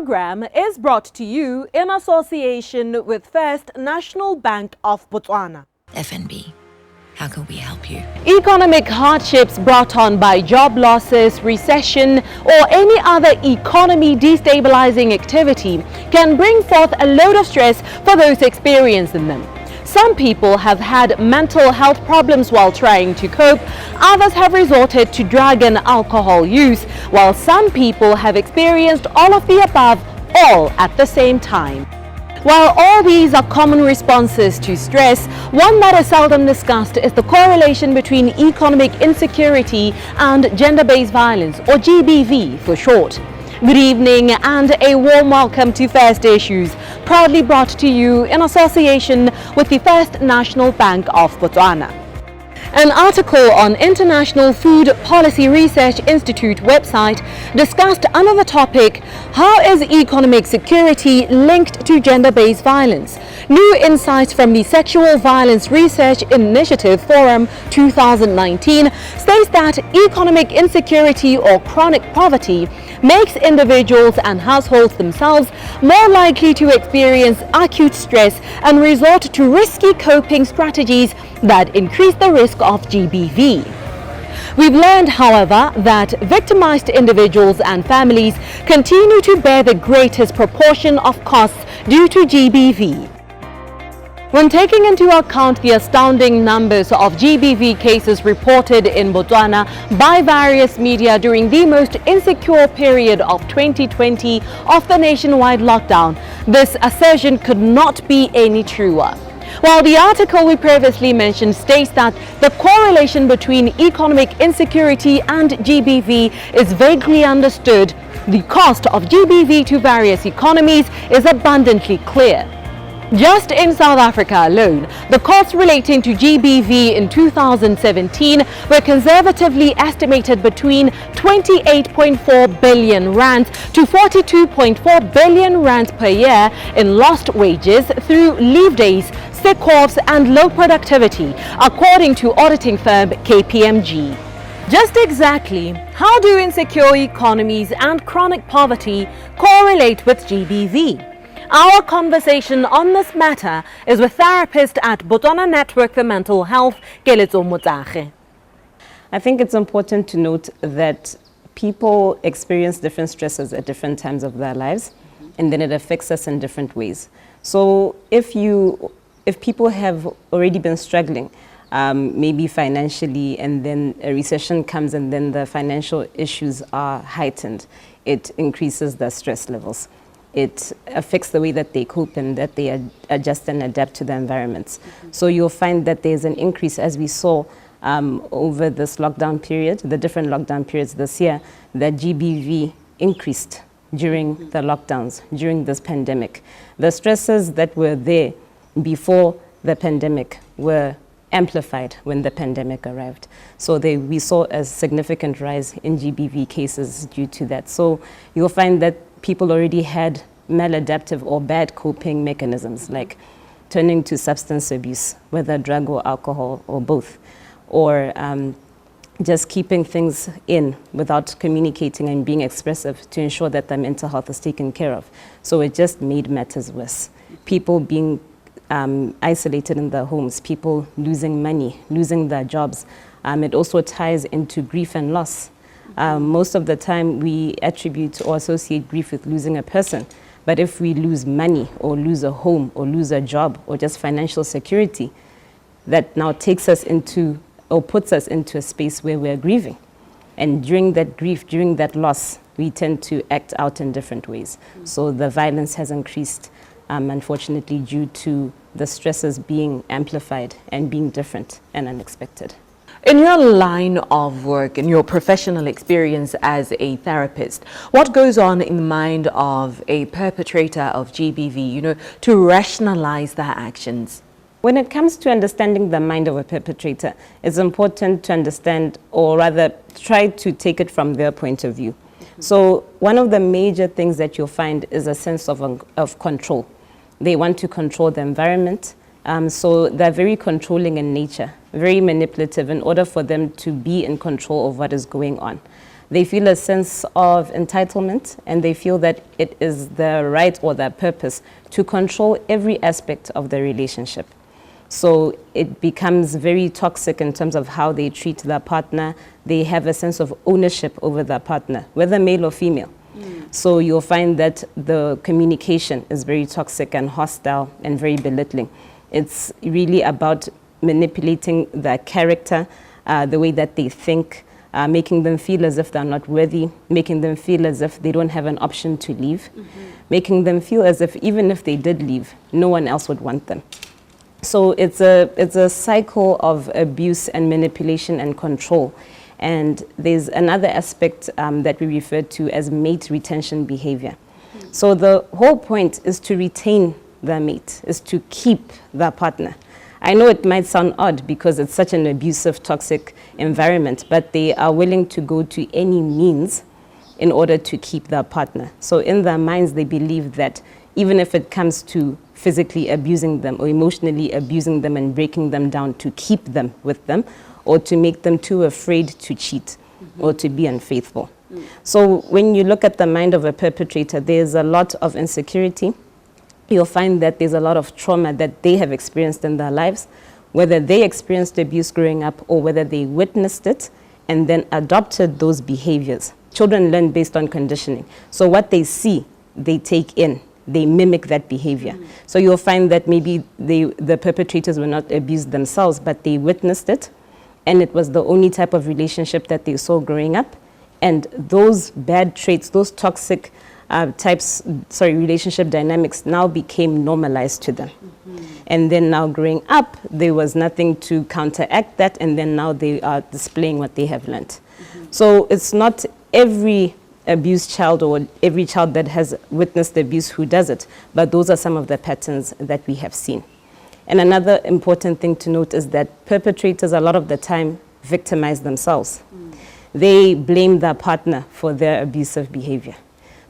program is brought to you in association with First National Bank of Botswana. FNB, how can we help you? Economic hardships brought on by job losses, recession, or any other economy destabilizing activity can bring forth a load of stress for those experiencing them. Some people have had mental health problems while trying to cope, others have resorted to drug and alcohol use, while some people have experienced all of the above, all at the same time. While all these are common responses to stress, one that is seldom discussed is the correlation between economic insecurity and gender-based violence, or GBV for short. Good evening and a warm welcome to First Issues, proudly brought to you in association with the First National Bank of Botswana. An article on International Food Policy Research Institute website discussed under the topic, "How is economic security linked to gender-based violence?" New insights from the Sexual Violence Research Initiative Forum 2019 states that economic insecurity or chronic poverty makes individuals and households themselves more likely to experience acute stress and resort to risky coping strategies that increase the risk of GBV. We've learned, however, that victimized individuals and families continue to bear the greatest proportion of costs due to GBV. When taking into account the astounding numbers of GBV cases reported in Botswana by various media during the most insecure period of 2020 of the nationwide lockdown, this assertion could not be any truer. While the article we previously mentioned states that the correlation between economic insecurity and GBV is vaguely understood, the cost of GBV to various economies is abundantly clear. Just in South Africa alone, the costs relating to GBV in 2017 were conservatively estimated between 28.4 billion rand to 42.4 billion rand per year in lost wages through leave days, sick offs and low productivity, according to auditing firm KPMG. Just exactly how do insecure economies and chronic poverty correlate with GBV? Our conversation on this matter is with therapist at Botswana Network for Mental Health, Keletso Motsage. I think it's important to note that people experience different stresses at different times of their lives, and then it affects us in different ways. So if people have already been struggling, maybe financially, and then a recession comes and then the financial issues are heightened, it increases the stress levels. It affects the way that they cope and that they adjust and adapt to the environments. So you'll find that there's an increase, as we saw over this lockdown period, the different lockdown periods this year, that GBV increased during the lockdowns, during this pandemic. The stresses that were there before the pandemic were amplified when the pandemic arrived. So we saw a significant rise in GBV cases due to that. So you'll find that people already had maladaptive or bad coping mechanisms, like turning to substance abuse, whether drug or alcohol or both, or just keeping things in without communicating and being expressive to ensure that their mental health is taken care of. So it just made matters worse. People being isolated in their homes, people losing money, losing their jobs. It also ties into grief and loss. Most of the time we attribute or associate grief with losing a person. But if we lose money or lose a home or lose a job or just financial security, that now takes us into or puts us into a space where we're grieving. And during that grief, during that loss, we tend to act out in different ways. So the violence has increased, unfortunately, due to the stresses being amplified and being different and unexpected. In your line of work, in your professional experience as a therapist, what goes on in the mind of a perpetrator of GBV, to rationalize their actions? When it comes to understanding the mind of a perpetrator, it's important to understand, or rather try to take it from their point of view. So one of the major things that you'll find is a sense of control. They want to control the environment. So they're very controlling in nature, very manipulative in order for them to be in control of what is going on. They feel a sense of entitlement, and they feel that it is their right or their purpose to control every aspect of the relationship. So it becomes very toxic in terms of how they treat their partner. They have a sense of ownership over their partner, whether male or female. So you'll find that the communication is very toxic and hostile and very belittling. It's really about manipulating their character, the way that they think, making them feel as if they're not worthy, making them feel as if they don't have an option to leave, making them feel as if even if they did leave, no one else would want them. So it's a cycle of abuse and manipulation and control. And there's another aspect that we refer to as mate retention behavior. So the whole point is to retain their mate, is to keep their partner. I know it might sound odd because it's such an abusive, toxic environment, but they are willing to go to any means in order to keep their partner. So in their minds, they believe that even if it comes to physically abusing them or emotionally abusing them and breaking them down to keep them with them, or to make them too afraid to cheat or to be unfaithful. So when you look at the mind of a perpetrator, there's a lot of insecurity. You'll find that there's a lot of trauma that they have experienced in their lives, whether they experienced abuse growing up or whether they witnessed it and then adopted those behaviors. Children learn based on conditioning. So what they see, they take in. They mimic that behavior. So you'll find that maybe the perpetrators were not abused themselves, but they witnessed it, and it was the only type of relationship that they saw growing up. And those bad traits, those toxic relationship dynamics now became normalized to them. And then now growing up, there was nothing to counteract that, and then now they are displaying what they have learned. So it's not every abused child or every child that has witnessed abuse who does it, but those are some of the patterns that we have seen. And another important thing to note is that perpetrators a lot of the time victimize themselves. They blame their partner for their abusive behavior.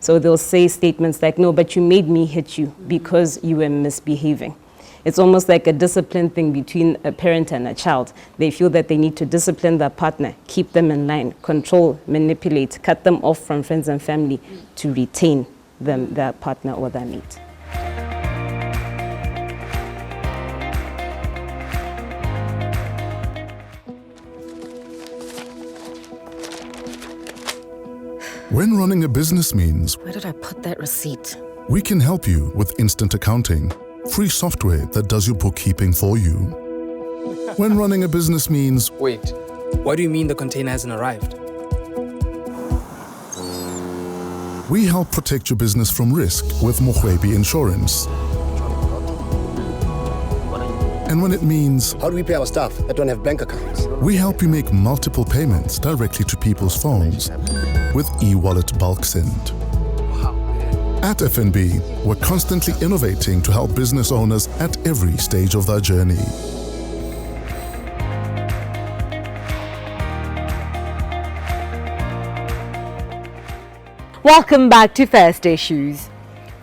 So they'll say statements like, no, but you made me hit you because you were misbehaving. It's almost like a discipline thing between a parent and a child. They feel that they need to discipline their partner, keep them in line, control, manipulate, cut them off from friends and family to retain them, their partner or their mate. When running a business means Where did I put that receipt? we can help you with instant accounting, free software that does your bookkeeping for you. When running a business means Wait, what do you mean the container hasn't arrived? we help protect your business from risk with Mohwebi Insurance. And when it means How do we pay our staff that don't have bank accounts? we help you make multiple payments directly to people's phones with e-wallet bulk send. At FNB, we're constantly innovating to help business owners at every stage of their journey. Welcome back to First Issues.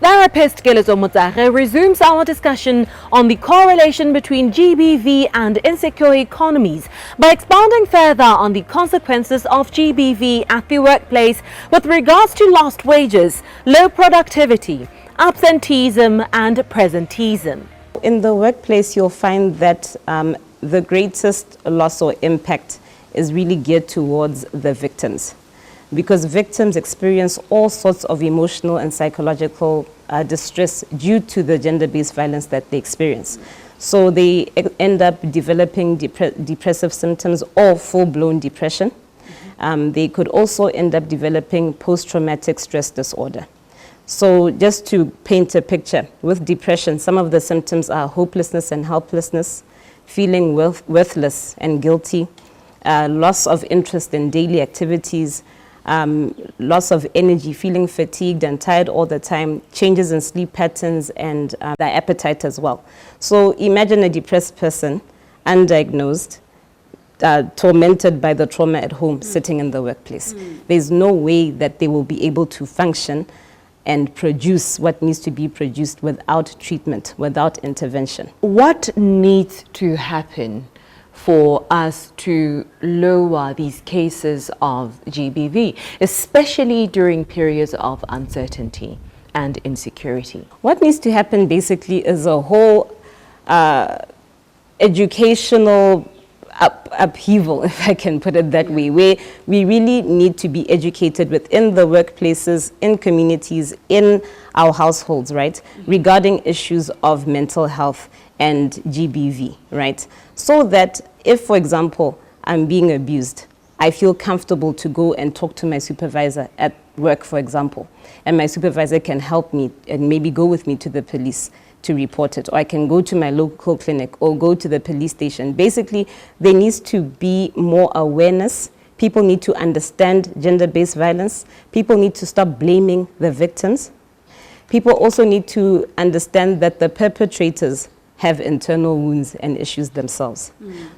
Therapist Gelezo Mutare resumes our discussion on the correlation between GBV and insecure economies by expounding further on the consequences of GBV at the workplace with regards to lost wages, low productivity, absenteeism and presenteeism. In the workplace, you'll find that the greatest loss or impact is really geared towards the victims, because victims experience all sorts of emotional and psychological distress due to the gender-based violence that they experience. So they end up developing depressive symptoms or full-blown depression. They could also end up developing post-traumatic stress disorder. So just to paint a picture, with depression, some of the symptoms are hopelessness and helplessness, feeling worthless and guilty, loss of interest in daily activities, loss of energy, feeling fatigued and tired all the time, changes in sleep patterns and their appetite as well. So imagine a depressed person, undiagnosed, tormented by the trauma at home, sitting in the workplace. There's no way that they will be able to function and produce what needs to be produced without treatment, without intervention. What needs to happen for us to lower these cases of GBV, especially during periods of uncertainty and insecurity? What needs to happen basically is a whole educational upheaval, if I can put it that way, where we really need to be educated within the workplaces, in communities, in our households, right, regarding issues of mental health and GBV, right? So that if, for example, I'm being abused, I feel comfortable to go and talk to my supervisor at work, for example, and my supervisor can help me and maybe go with me to the police to report it, or I can go to my local clinic or go to the police station. Basically, there needs to be more awareness. People need to understand gender-based violence. People need to stop blaming the victims. People also need to understand that the perpetrators have internal wounds and issues themselves.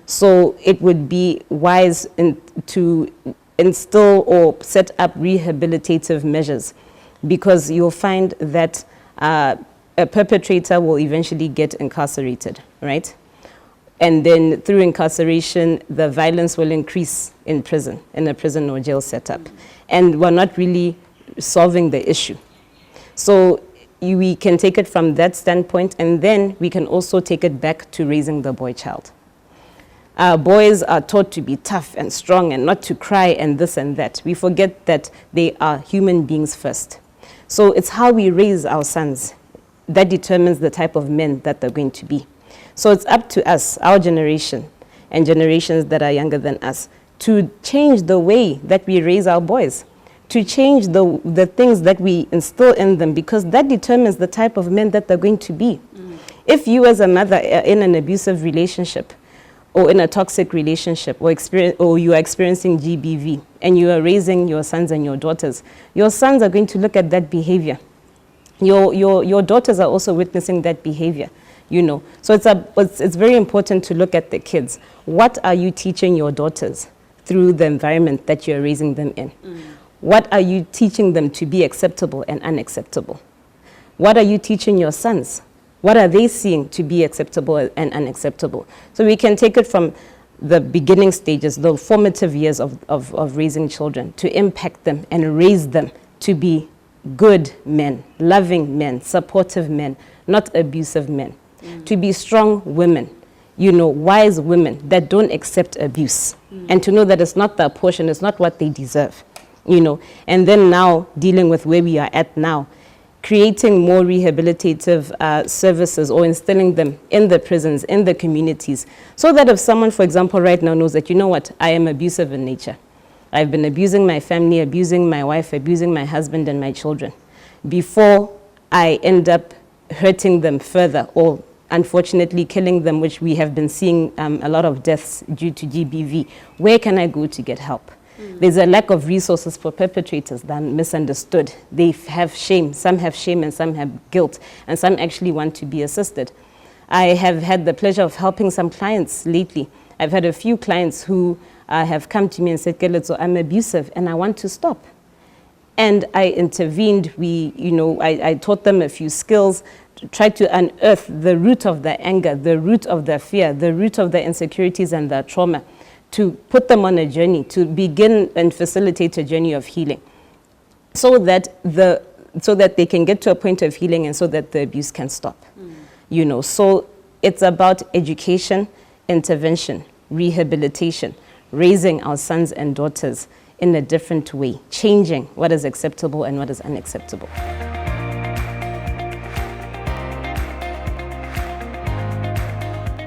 So it would be wise to instill or set up rehabilitative measures, because you'll find that a perpetrator will eventually get incarcerated, right? And then through incarceration, the violence will increase in prison, in a prison or jail setup. And we're not really solving the issue. So we can take it from that standpoint, and then we can also take it back to raising the boy child. Boys are taught to be tough and strong and not to cry and this and that. We forget that they are human beings first. So it's how we raise our sons that determines the type of men that they're going to be. So it's up to us, our generation, and generations that are younger than us, to change the way that we raise our boys, to change the things that we instill in them, because that determines the type of men that they're going to be. If you as a mother are in an abusive relationship, or in a toxic relationship, or you are experiencing GBV, and you are raising your sons and your daughters, your sons are going to look at that behavior. Your daughters are also witnessing that behavior, you know. So it's very important to look at the kids. What are you teaching your daughters through the environment that you're raising them in? What are you teaching them to be acceptable and unacceptable? What are you teaching your sons? What are they seeing to be acceptable and unacceptable? So we can take it from the beginning stages, the formative years of raising children, to impact them and raise them to be good men, loving men, supportive men, not abusive men. To be strong women, you know, wise women that don't accept abuse, and to know that it's not their portion, it's not what they deserve, you know. And then now dealing with where we are at now, creating more rehabilitative services, or instilling them in the prisons, in the communities, so that if someone, for example, right now knows that, you know what, I am abusive in nature, I've been abusing my family, abusing my wife, abusing my husband and my children, before I end up hurting them further, or unfortunately killing them, which we have been seeing a lot of deaths due to GBV, where can I go to get help? There's a lack of resources for perpetrators that are misunderstood. They have shame, some have shame and some have guilt, and some actually want to be assisted. I have had the pleasure of helping some clients lately. I've had a few clients who have come to me and said, Keletso, I'm abusive and I want to stop. And I intervened. I taught them a few skills, tried to unearth the root of their anger, the root of their fear, the root of their insecurities and their trauma, to put them on a journey, to begin and facilitate a journey of healing, so that they can get to a point of healing, and so that the abuse can stop. You know, so it's about education, intervention, rehabilitation, raising our sons and daughters in a different way, changing what is acceptable and what is unacceptable.